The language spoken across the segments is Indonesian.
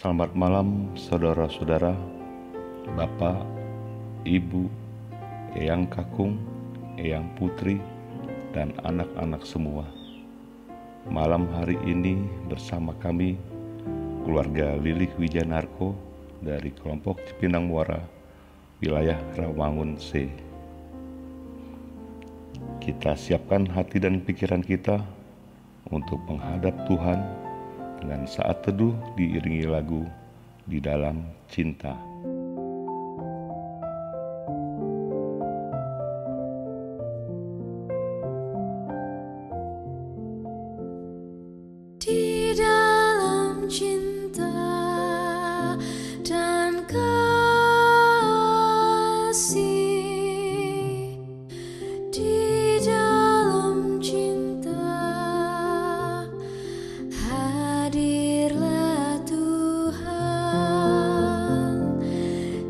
Selamat malam saudara-saudara, Bapak, Ibu, Eyang Kakung, Eyang Putri, dan anak-anak semua. Malam hari ini bersama kami, keluarga Lilik Wijanarko dari kelompok Cipinang Muara, wilayah Rawangun C. Kita siapkan hati dan pikiran kita untuk menghadap Tuhan dengan saat teduh diiringi lagu Di Dalam Cinta. Di dalam cinta dan kasih, di dalam cinta hadirlah Tuhan.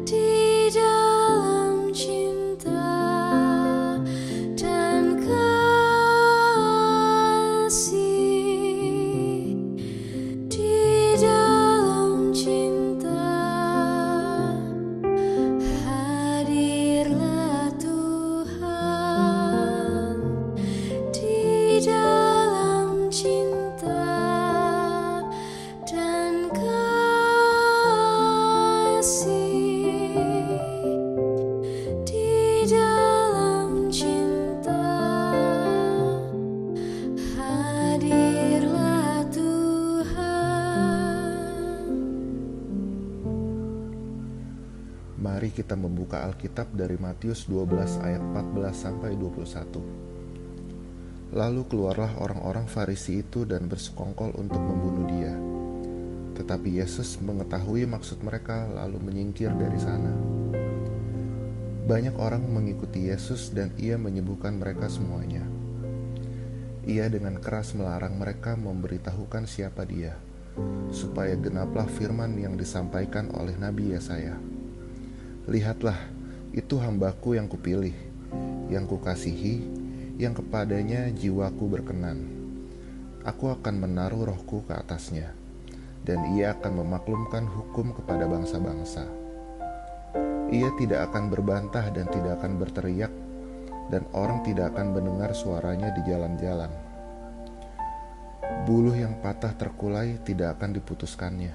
Di dalam cinta dan kasih, di dalam cinta hadirlah Tuhan. Di dalam cinta dan kasih, di dalam cinta hadirlah Tuhan. Mari kita membuka Alkitab dari Matius 12 ayat 14 sampai 21. Lalu keluarlah orang-orang Farisi itu dan bersekongkol untuk membunuh dia. Tetapi Yesus mengetahui maksud mereka lalu menyingkir dari sana. Banyak orang mengikuti Yesus dan ia menyembuhkan mereka semuanya. Ia dengan keras melarang mereka memberitahukan siapa dia, supaya genaplah firman yang disampaikan oleh Nabi Yesaya. Lihatlah, itu hambaku yang kupilih, yang kukasihi, yang kepadanya jiwaku berkenan. Aku akan menaruh rohku ke atasnya, dan ia akan memaklumkan hukum kepada bangsa-bangsa. Ia tidak akan berbantah dan tidak akan berteriak, dan orang tidak akan mendengar suaranya di jalan-jalan. Buluh yang patah terkulai tidak akan diputuskannya,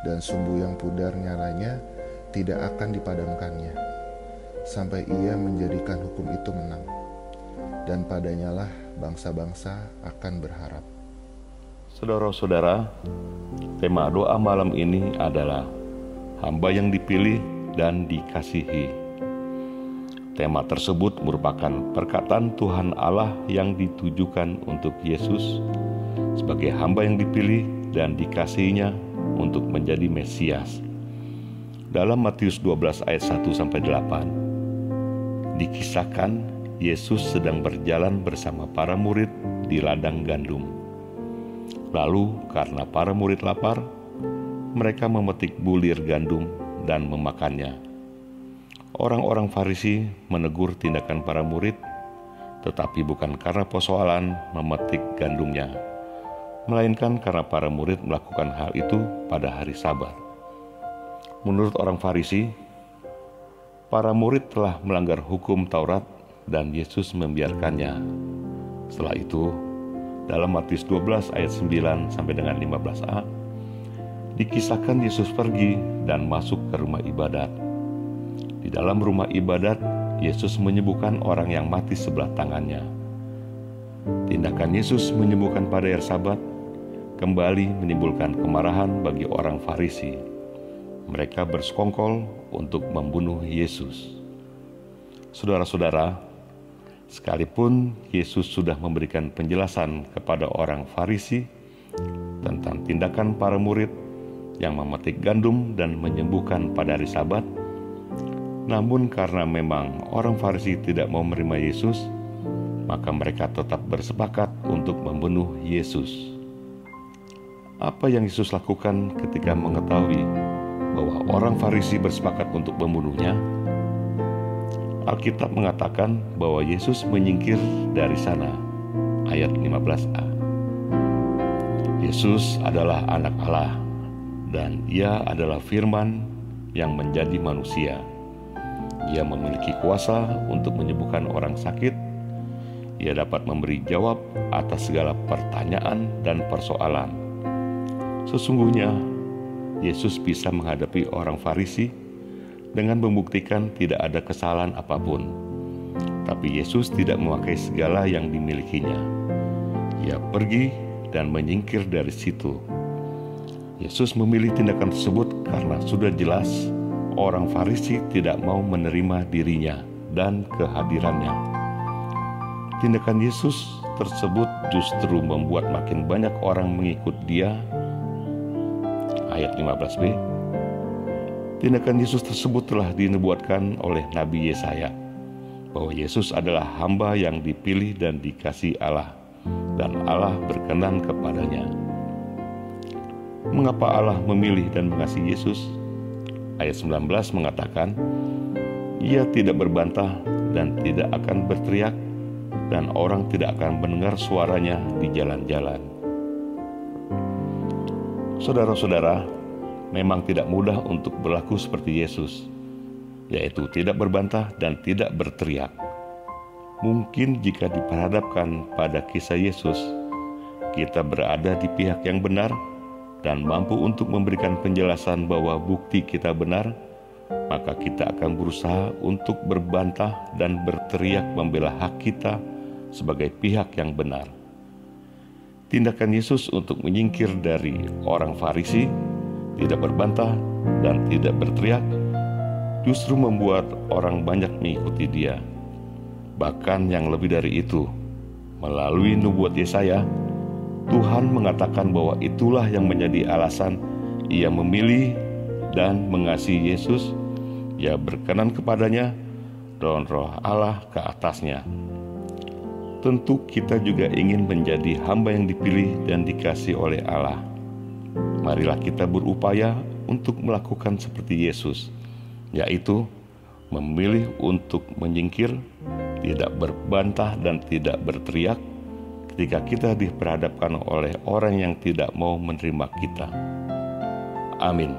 dan sumbu yang pudar nyalanya tidak akan dipadamkannya, sampai ia menjadikan hukum itu menang, dan padanyalah bangsa-bangsa akan berharap. Saudara-saudara, tema doa malam ini adalah hamba yang dipilih dan dikasihi. Tema tersebut merupakan perkataan Tuhan Allah yang ditujukan untuk Yesus sebagai hamba yang dipilih dan dikasihinya untuk menjadi Mesias. Dalam Matius 12 ayat 1-8 dikisahkan Yesus sedang berjalan bersama para murid di ladang gandum. Lalu karena para murid lapar, mereka memetik bulir gandum dan memakannya. Orang-orang Farisi menegur tindakan para murid, tetapi bukan karena persoalan memetik gandumnya, melainkan karena para murid melakukan hal itu pada hari Sabat. Menurut orang Farisi, para murid telah melanggar hukum Taurat dan Yesus membiarkannya. Setelah itu, dalam Matius 12 ayat 9 sampai dengan 15a, dikisahkan Yesus pergi dan masuk ke rumah ibadat. Di dalam rumah ibadat, Yesus menyembuhkan orang yang mati sebelah tangannya. Tindakan Yesus menyembuhkan pada hari Sabat kembali menimbulkan kemarahan bagi orang Farisi. Mereka bersekongkol untuk membunuh Yesus. Saudara-saudara, sekalipun Yesus sudah memberikan penjelasan kepada orang Farisi tentang tindakan para murid yang memetik gandum dan menyembuhkan pada hari Sabat, namun karena memang orang Farisi tidak mau menerima Yesus, maka mereka tetap bersepakat untuk membunuh Yesus. Apa yang Yesus lakukan ketika mengetahui bahwa orang Farisi bersepakat untuk membunuhnya? Alkitab mengatakan bahwa Yesus menyingkir dari sana. Ayat 15a. Yesus adalah anak Allah dan Ia adalah Firman yang menjadi manusia. Ia memiliki kuasa untuk menyembuhkan orang sakit. Ia dapat memberi jawab atas segala pertanyaan dan persoalan. Sesungguhnya, Yesus bisa menghadapi orang Farisi dengan membuktikan tidak ada kesalahan apapun. Tapi Yesus tidak memakai segala yang dimilikinya. Ia pergi dan menyingkir dari situ. Yesus memilih tindakan tersebut karena sudah jelas orang Farisi tidak mau menerima dirinya dan kehadirannya. Tindakan Yesus tersebut justru membuat makin banyak orang mengikut Dia. Ayat 15b, tindakan Yesus tersebut telah dinubuatkan oleh Nabi Yesaya, bahwa Yesus adalah hamba yang dipilih dan dikasihi Allah, dan Allah berkenan kepadanya. Mengapa Allah memilih dan mengasihi Yesus? Ayat 19 mengatakan, Ia tidak berbantah dan tidak akan berteriak, dan orang tidak akan mendengar suaranya di jalan-jalan. Saudara-saudara, memang tidak mudah untuk berlaku seperti Yesus, yaitu tidak berbantah dan tidak berteriak. Mungkin jika diperhadapkan pada kisah Yesus, kita berada di pihak yang benar dan mampu untuk memberikan penjelasan bahwa bukti kita benar, maka kita akan berusaha untuk berbantah dan berteriak membela hak kita sebagai pihak yang benar. Tindakan Yesus untuk menyingkir dari orang Farisi, tidak berbantah dan tidak berteriak, justru membuat orang banyak mengikuti Dia. Bahkan yang lebih dari itu, melalui nubuat Yesaya, Tuhan mengatakan bahwa itulah yang menjadi alasan Ia memilih dan mengasihi Yesus. Ia berkenan kepadanya dan Roh Allah ke atasnya. Tentu kita juga ingin menjadi hamba yang dipilih dan dikasihi oleh Allah. Marilah kita berupaya untuk melakukan seperti Yesus, yaitu memilih untuk menyingkir, tidak berbantah dan tidak berteriak ketika kita diperhadapkan oleh orang yang tidak mau menerima kita. Amin.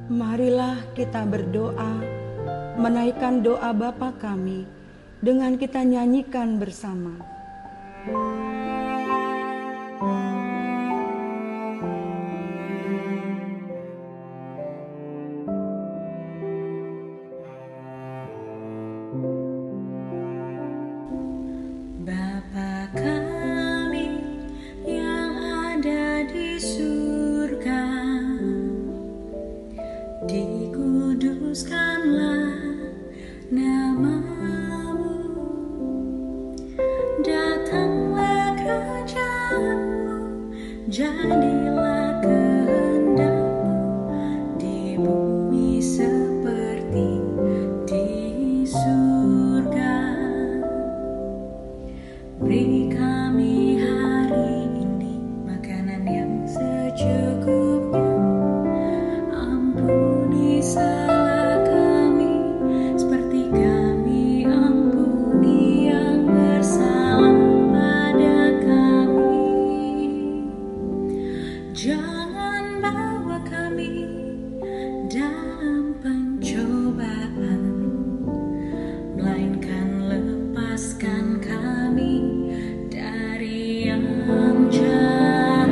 Marilah kita berdoa, menaikkan doa Bapa kami, dengan kita nyanyikan bersama. Bapa kami yang ada di surga, dikuduskanlah nama-Mu, datanglah kerajaan-Mu, jadilah kehendak-Mu di bumi seperti di surga. Beri kami hari ini makanan yang secukupnya. Ampuni salah kami seperti kami ampuni yang bersalah pada kami. Jangan bawa kami dalam pencobaan, melainkan lepaskan kami dari yang jahat.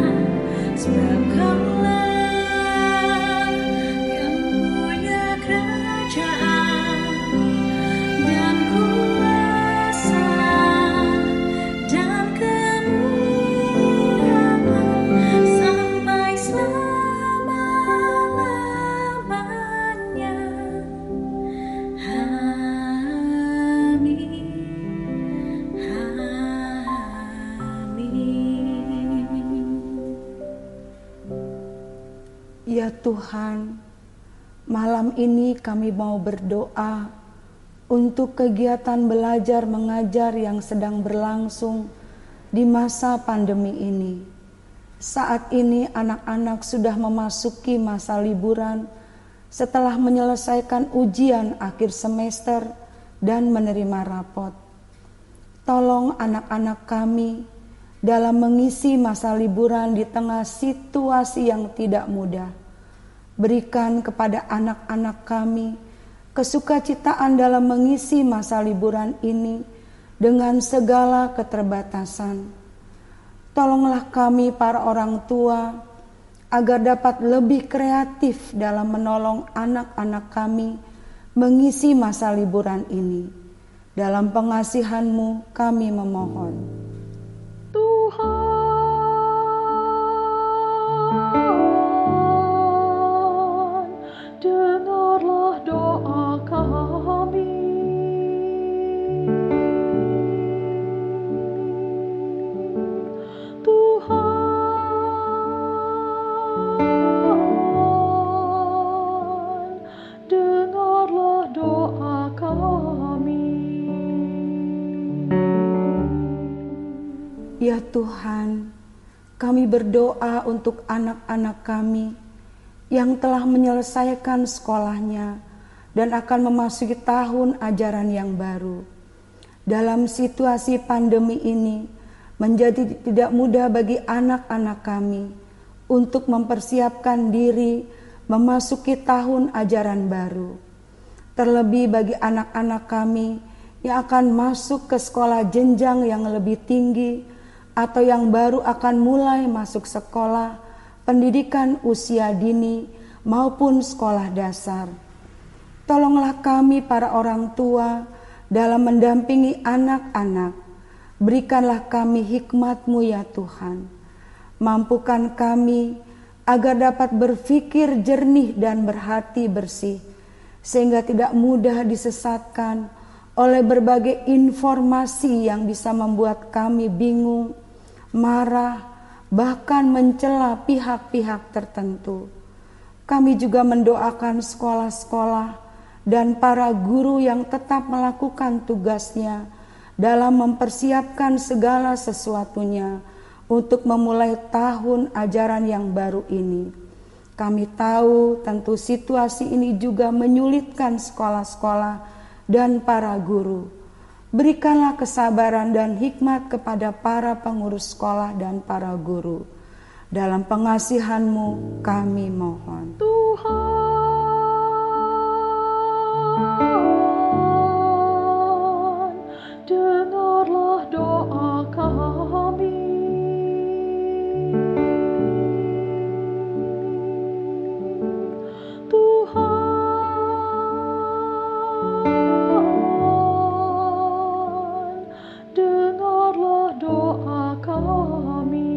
Sebab Kaulah yang punya kerajaan dan kuasa dan kemuliaan sampai selama-lamanya. Amin. Ya Tuhan, malam ini kami mau berdoa untuk kegiatan belajar mengajar yang sedang berlangsung di masa pandemi ini. Saat ini anak-anak sudah memasuki masa liburan setelah menyelesaikan ujian akhir semester dan menerima rapot. Tolong anak-anak kami dalam mengisi masa liburan di tengah situasi yang tidak mudah. Berikan kepada anak-anak kami kesukacitaan dalam mengisi masa liburan ini dengan segala keterbatasan. Tolonglah kami para orang tua agar dapat lebih kreatif dalam menolong anak-anak kami mengisi masa liburan ini. Dalam pengasihan-Mu kami memohon. Tuhan, dengarlah doa kami. Tuhan, dengarlah doa kami. Ya Tuhan, kami berdoa untuk anak-anak kami yang telah menyelesaikan sekolahnya dan akan memasuki tahun ajaran yang baru. Dalam situasi pandemi ini, menjadi tidak mudah bagi anak-anak kami untuk mempersiapkan diri memasuki tahun ajaran baru. Terlebih bagi anak-anak kami yang akan masuk ke sekolah jenjang yang lebih tinggi atau yang baru akan mulai masuk sekolah pendidikan usia dini maupun sekolah dasar. Tolonglah kami para orang tua dalam mendampingi anak-anak. Berikanlah kami hikmat-Mu ya Tuhan. Mampukan kami agar dapat berpikir jernih dan berhati bersih, sehingga tidak mudah disesatkan oleh berbagai informasi yang bisa membuat kami bingung, marah, bahkan mencela pihak-pihak tertentu. Kami juga mendoakan sekolah-sekolah dan para guru yang tetap melakukan tugasnya dalam mempersiapkan segala sesuatunya untuk memulai tahun ajaran yang baru ini. Kami tahu tentu situasi ini juga menyulitkan sekolah-sekolah dan para guru. Berikanlah kesabaran dan hikmat kepada para pengurus sekolah dan para guru. Dalam pengasihan-Mu kami mohon. Tuhan, dengarlah doa kami. Tuhan, dengarlah doa kami.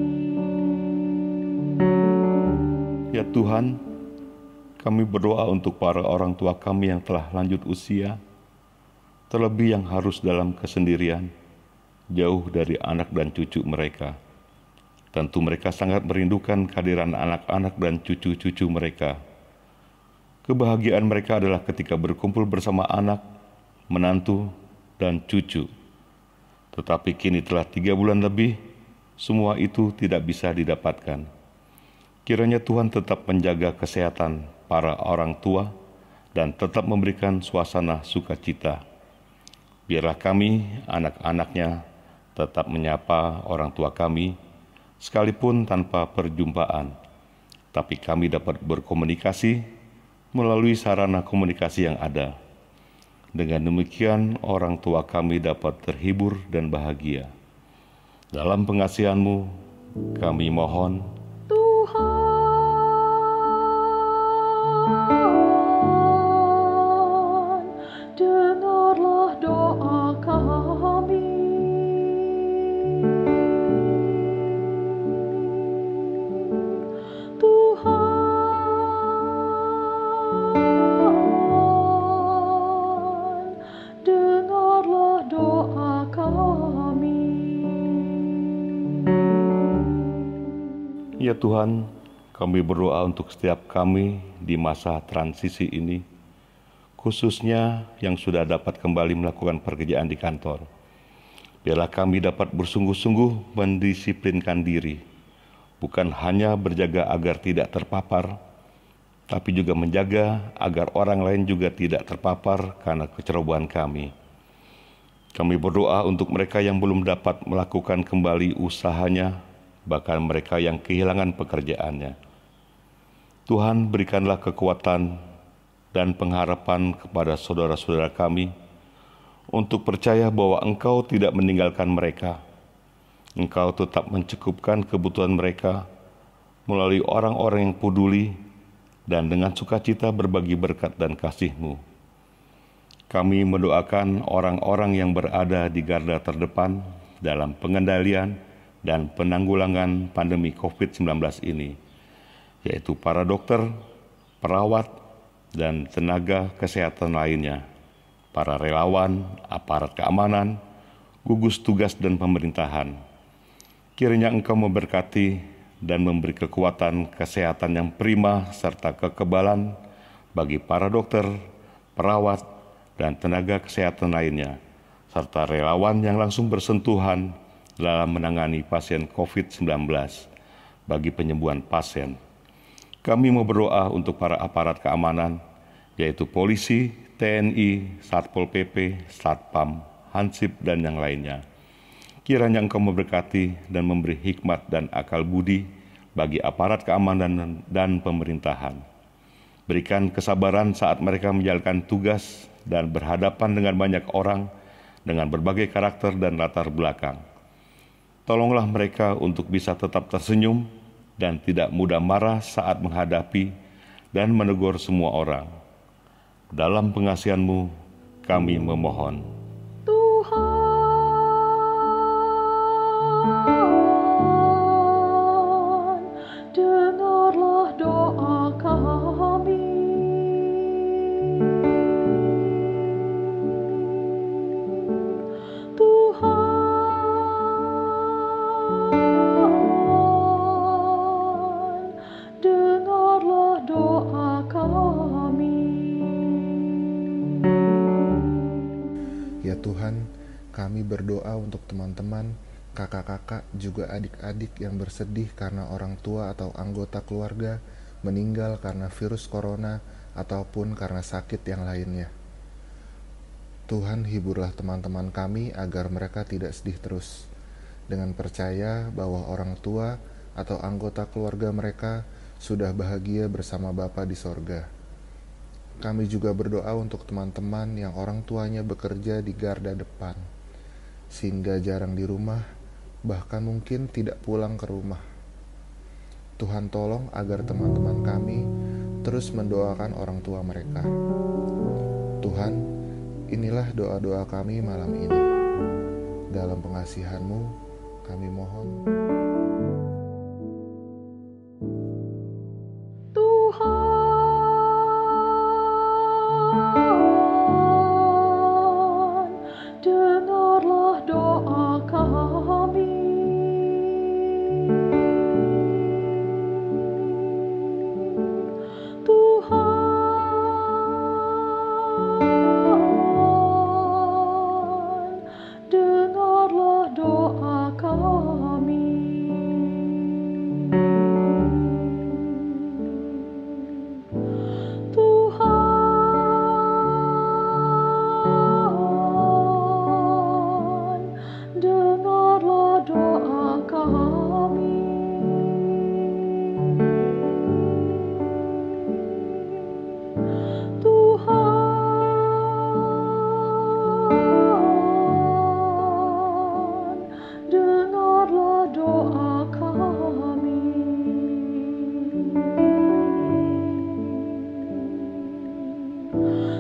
Ya Tuhan, kami berdoa untuk para orang tua kami yang telah lanjut usia, terlebih yang harus dalam kesendirian, jauh dari anak dan cucu mereka. Tentu mereka sangat merindukan kehadiran anak-anak dan cucu-cucu mereka. Kebahagiaan mereka adalah ketika berkumpul bersama anak, menantu, dan cucu. Tetapi kini telah 3 bulan lebih, semua itu tidak bisa didapatkan. Kiranya Tuhan tetap menjaga kesehatan para orang tua dan tetap memberikan suasana sukacita. Biarlah kami, anak-anaknya, tetap menyapa orang tua kami, sekalipun tanpa perjumpaan. Tapi kami dapat berkomunikasi melalui sarana komunikasi yang ada. Dengan demikian, orang tua kami dapat terhibur dan bahagia. Dalam pengasihan-Mu, kami mohon, Tuhan, dengarlah doa kami. Tuhan, dengarlah doa kami. Ya Tuhan, kami berdoa untuk setiap kami di masa transisi ini, khususnya yang sudah dapat kembali melakukan pekerjaan di kantor. Biarlah kami dapat bersungguh-sungguh mendisiplinkan diri, bukan hanya berjaga agar tidak terpapar, tapi juga menjaga agar orang lain juga tidak terpapar karena kecerobohan kami. Kami berdoa untuk mereka yang belum dapat melakukan kembali usahanya, bahkan mereka yang kehilangan pekerjaannya. Tuhan, berikanlah kekuatan dan pengharapan kepada saudara-saudara kami untuk percaya bahwa Engkau tidak meninggalkan mereka. Engkau tetap mencukupkan kebutuhan mereka melalui orang-orang yang peduli dan dengan sukacita berbagi berkat dan kasih-Mu. Kami mendoakan orang-orang yang berada di garda terdepan dalam pengendalian dan penanggulangan pandemi COVID-19 ini, yaitu para dokter, perawat, dan tenaga kesehatan lainnya, para relawan, aparat keamanan, gugus tugas dan pemerintahan. Kiranya Engkau memberkati dan memberi kekuatan kesehatan yang prima serta kekebalan bagi para dokter, perawat, dan tenaga kesehatan lainnya, serta relawan yang langsung bersentuhan dalam menangani pasien COVID-19 bagi penyembuhan pasien. Kami mau berdoa untuk para aparat keamanan, yaitu polisi, TNI, Satpol PP, Satpam, Hansip, dan yang lainnya. Kiranya Engkau memberkati dan memberi hikmat dan akal budi bagi aparat keamanan dan pemerintahan. Berikan kesabaran saat mereka menjalankan tugas dan berhadapan dengan banyak orang dengan berbagai karakter dan latar belakang. Tolonglah mereka untuk bisa tetap tersenyum dan tidak mudah marah saat menghadapi dan menegur semua orang. Dalam pengasihan-Mu kami memohon. Tuhan, dengarlah doa kami. Tuhan, dengarlah doa kami. Ya Tuhan, kami berdoa untuk teman-teman, kakak-kakak, juga adik-adik yang bersedih karena orang tua atau anggota keluarga meninggal karena virus corona ataupun karena sakit yang lainnya. Tuhan, hiburlah teman-teman kami agar mereka tidak sedih terus, dengan percaya bahwa orang tua atau anggota keluarga mereka sudah bahagia bersama Bapa di sorga. Kami juga berdoa untuk teman-teman yang orang tuanya bekerja di garda depan, sehingga jarang di rumah, bahkan mungkin tidak pulang ke rumah. Tuhan tolong agar teman-teman kami terus mendoakan orang tua mereka. Tuhan, inilah doa-doa kami malam ini. Dalam pengasihan-Mu, kami mohon. Tuhan, dengarlah doa kami. Tuhan, dengarlah doa kami. Tuhan, dengarlah doa kami. Tuhan, dengarlah doa kami.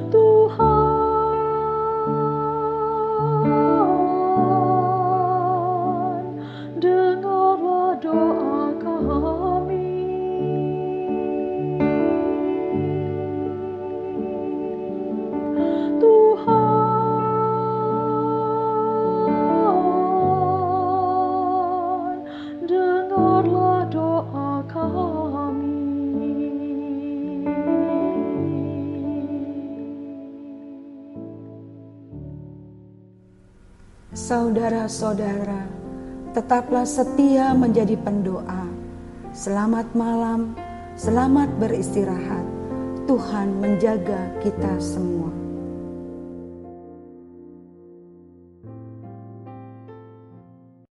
Tuhan, dengarlah doa kami. Tuhan, dengarlah doa kami. Saudara-saudara, tetaplah setia menjadi pendoa. Selamat malam, selamat beristirahat. Tuhan menjaga kita semua.